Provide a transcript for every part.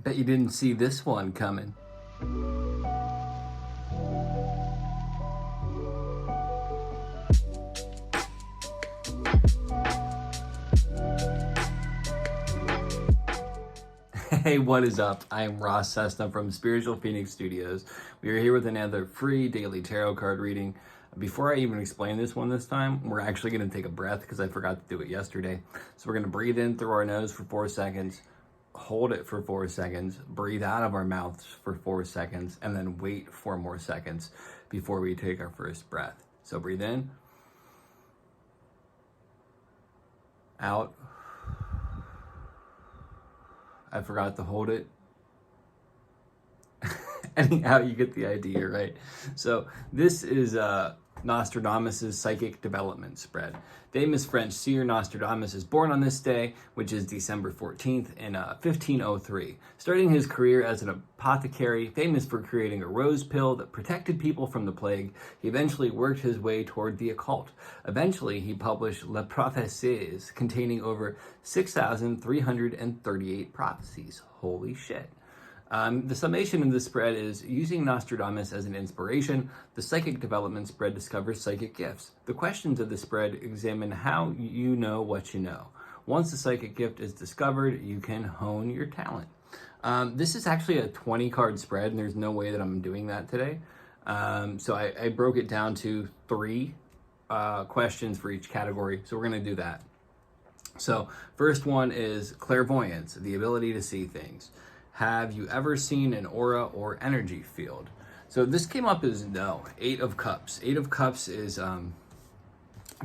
Bet you didn't see this one coming. Hey, what is up? I am Ross Cessna from Spiritual Phoenix Studios. We are here with another free daily tarot card reading. Before I even explain this one this time, we're actually going to take a breath because I forgot to do it yesterday. So we're going to breathe in through our nose for 4 seconds, hold it for 4 seconds, breathe out of our mouths for 4 seconds, and then wait 4 more seconds before we take our first breath. So breathe in, out. I forgot to hold it. Anyhow, you get the idea, right? So this is Nostradamus' psychic development spread. Famous French seer Nostradamus is born on this day, which is December 14th in 1503. Starting his career as an apothecary, famous for creating a rose pill that protected people from the plague, he eventually worked his way toward the occult. Eventually, he published Les Prophéties, containing over 6,338 prophecies. Holy shit. The summation of this spread is, using Nostradamus as an inspiration, the psychic development spread discovers psychic gifts. The questions of the spread examine how you know what you know. Once the psychic gift is discovered, you can hone your talent. This is actually a 20 card spread, and there's no way that I'm doing that today. So I broke it down to 3 questions for each category, so we're going to do that. So first one is clairvoyance, the ability to see things. Have you ever seen an aura or energy field? So this came up as no. 8 of Cups. 8 of Cups is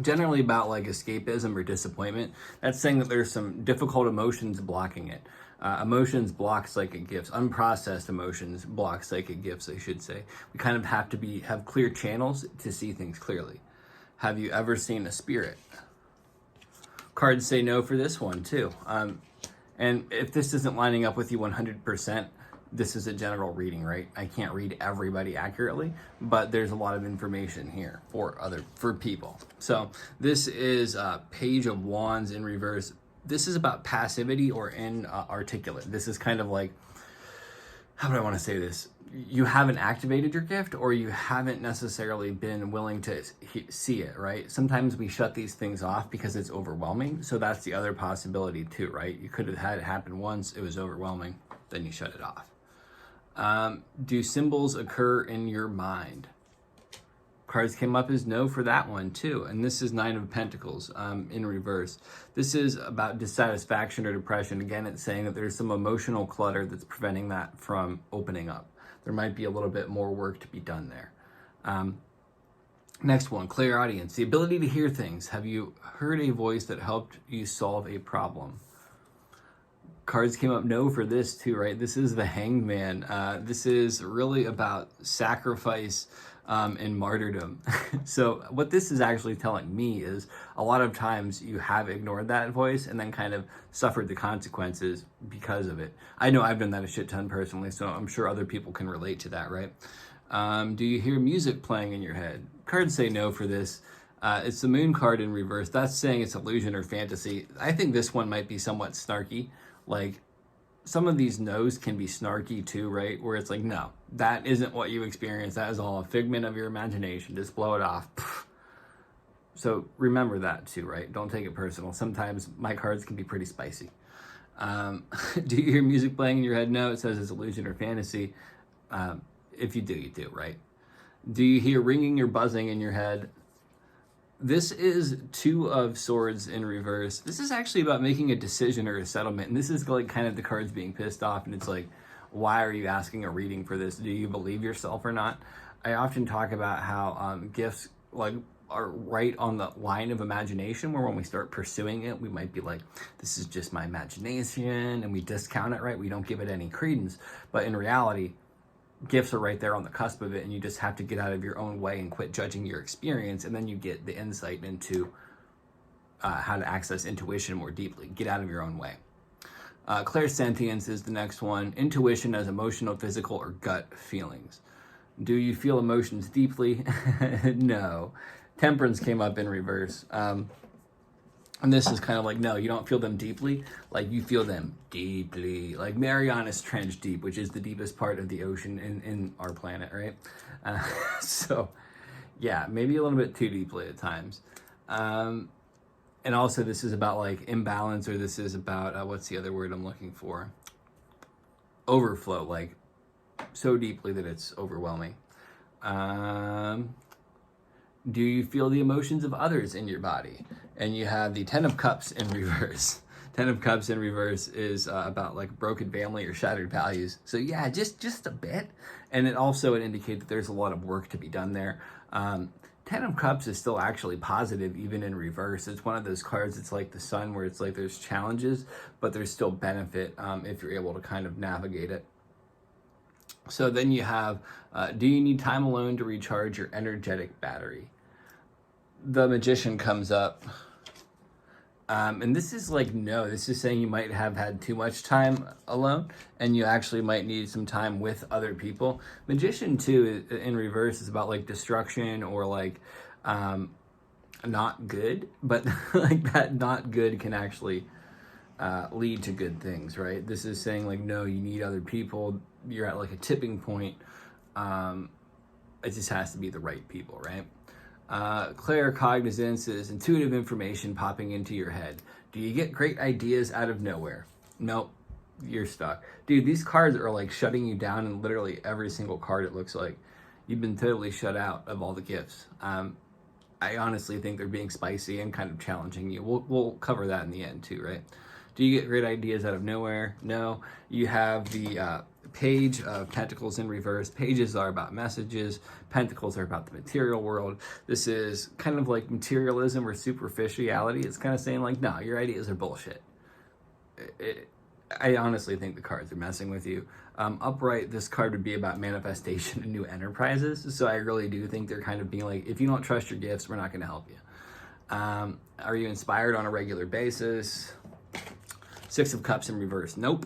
generally about like escapism or disappointment. That's saying that there's some difficult emotions blocking it. Emotions block psychic gifts. Unprocessed emotions block psychic gifts, I should say. We kind of have to have clear channels to see things clearly. Have you ever seen a spirit? Cards say no for this one too. And if this isn't lining up with you 100%, this is a general reading, right? I can't read everybody accurately, but there's a lot of information here for people. So this is Page of Wands in reverse. This is about passivity or inarticulate. This is kind of like, how do I want to say this? You haven't activated your gift, or you haven't necessarily been willing to see it, right? Sometimes we shut these things off because it's overwhelming. So that's the other possibility too, right? You could have had it happen once, it was overwhelming, then you shut it off. Do symbols occur in your mind? Cards came up as no for that one too. And this is 9 of Pentacles in reverse. This is about dissatisfaction or depression. Again, it's saying that there's some emotional clutter that's preventing that from opening up. There might be a little bit more work to be done there. Next one, clairaudience, the ability to hear things. Have you heard a voice that helped you solve a problem? Cards came up no for this too, right? This is the Hanged Man. This is really about sacrifice and martyrdom. So what this is actually telling me is a lot of times you have ignored that voice and then kind of suffered the consequences because of it. I know I've done that a shit ton personally, so I'm sure other people can relate to that, right? Do you hear music playing in your head? Cards say no for this. It's the Moon card in reverse. That's saying it's illusion or fantasy. I think this one might be somewhat snarky. Like, some of these no's can be snarky too, right? Where it's like, no, that isn't what you experience. That is all a figment of your imagination. Just blow it off. So remember that too, right? Don't take it personal. Sometimes my cards can be pretty spicy. Do you hear music playing in your head? No, it says it's illusion or fantasy. If you do, you do, right? Do you hear ringing or buzzing in your head? This is 2 of Swords in reverse. This is actually about making a decision or a settlement. And this is like kind of the cards being pissed off. And it's like, why are you asking a reading for this? Do you believe yourself or not? I often talk about how gifts like are right on the line of imagination, where when we start pursuing it, we might be like, this is just my imagination, and we discount it, right? We don't give it any credence. But in reality, gifts are right there on the cusp of it, and you just have to get out of your own way and quit judging your experience, and then you get the insight into how to access intuition more deeply. Get out of your own way. Clairsentience is the next one. Intuition as emotional, physical, or gut feelings. Do you feel emotions deeply? No. Temperance came up in reverse. And this is kind of like, no, you don't feel them deeply. Like, you feel them deeply. Like Marianas Trench deep, which is the deepest part of the ocean in our planet, right? So, yeah, maybe a little bit too deeply at times. And also, this is about, like, imbalance, or this is about, what's the other word I'm looking for? Overflow, like, so deeply that it's overwhelming. Do you feel the emotions of others in your body? And you have the Ten of Cups in reverse. Ten of Cups in reverse is about like broken family or shattered values. So yeah, just a bit. And it also would indicate that there's a lot of work to be done there. Ten of Cups is still actually positive even in reverse. It's one of those cards, it's like the sun, where it's like there's challenges, but there's still benefit if you're able to kind of navigate it. So then you have, do you need time alone to recharge your energetic battery? The Magician comes up. And this is like, no, this is saying you might have had too much time alone and you actually might need some time with other people. Magician too, in reverse, is about like destruction or like not good, but like that not good can actually lead to good things, right? This is saying like, no, you need other people. You're at like a tipping point. It just has to be the right people, right? Claircognizance is intuitive information popping into your head. Do you get great ideas out of nowhere? Nope, you're stuck. Dude, these cards are like shutting you down in literally every single card, it looks like. You've been totally shut out of all the gifts. I honestly think they're being spicy and kind of challenging you. We'll cover that in the end too, right? Do you get great ideas out of nowhere? No. You have the Page of Pentacles in reverse. Pages are about messages. Pentacles are about the material world. This is kind of like materialism or superficiality. It's kind of saying like, no, your ideas are bullshit. I honestly think the cards are messing with you. Upright, this card would be about manifestation and new enterprises. So I really do think they're kind of being like, if you don't trust your gifts, we're not going to help you. Are you inspired on a regular basis? Six of Cups in reverse. Nope.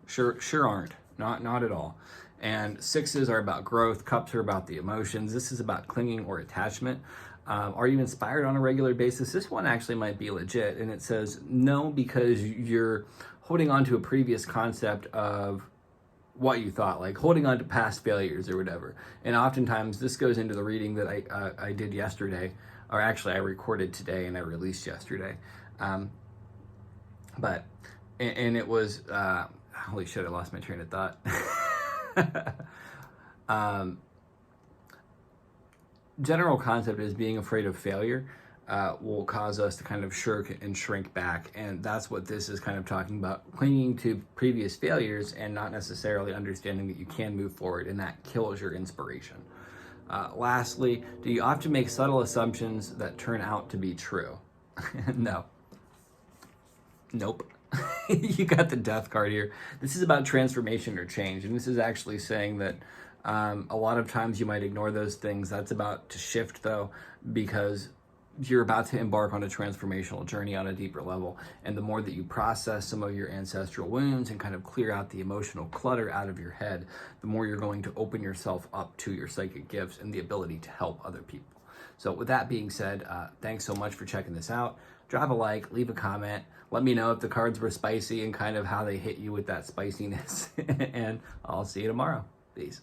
Sure aren't. Not at all. And sixes are about growth. Cups are about the emotions. This is about clinging or attachment. Are you inspired on a regular basis? This one actually might be legit. And it says no, because you're holding on to a previous concept of what you thought, like holding on to past failures or whatever. And oftentimes this goes into the reading that I did yesterday, or actually I recorded today and I released yesterday. But it was, holy shit, I lost my train of thought. General concept is being afraid of failure will cause us to kind of shirk and shrink back. And that's what this is kind of talking about, clinging to previous failures and not necessarily understanding that you can move forward, and that kills your inspiration. Lastly, do you often make subtle assumptions that turn out to be true? No. Nope. You got the Death card here. This is about transformation or change, and this is actually saying that a lot of times you might ignore those things. That's about to shift, though, because you're about to embark on a transformational journey on a deeper level, and the more that you process some of your ancestral wounds and kind of clear out the emotional clutter out of your head, the more you're going to open yourself up to your psychic gifts and the ability to help other people. So with that being said, thanks so much for checking this out. Drop a like, leave a comment. Let me know if the cards were spicy and kind of how they hit you with that spiciness. And I'll see you tomorrow. Peace.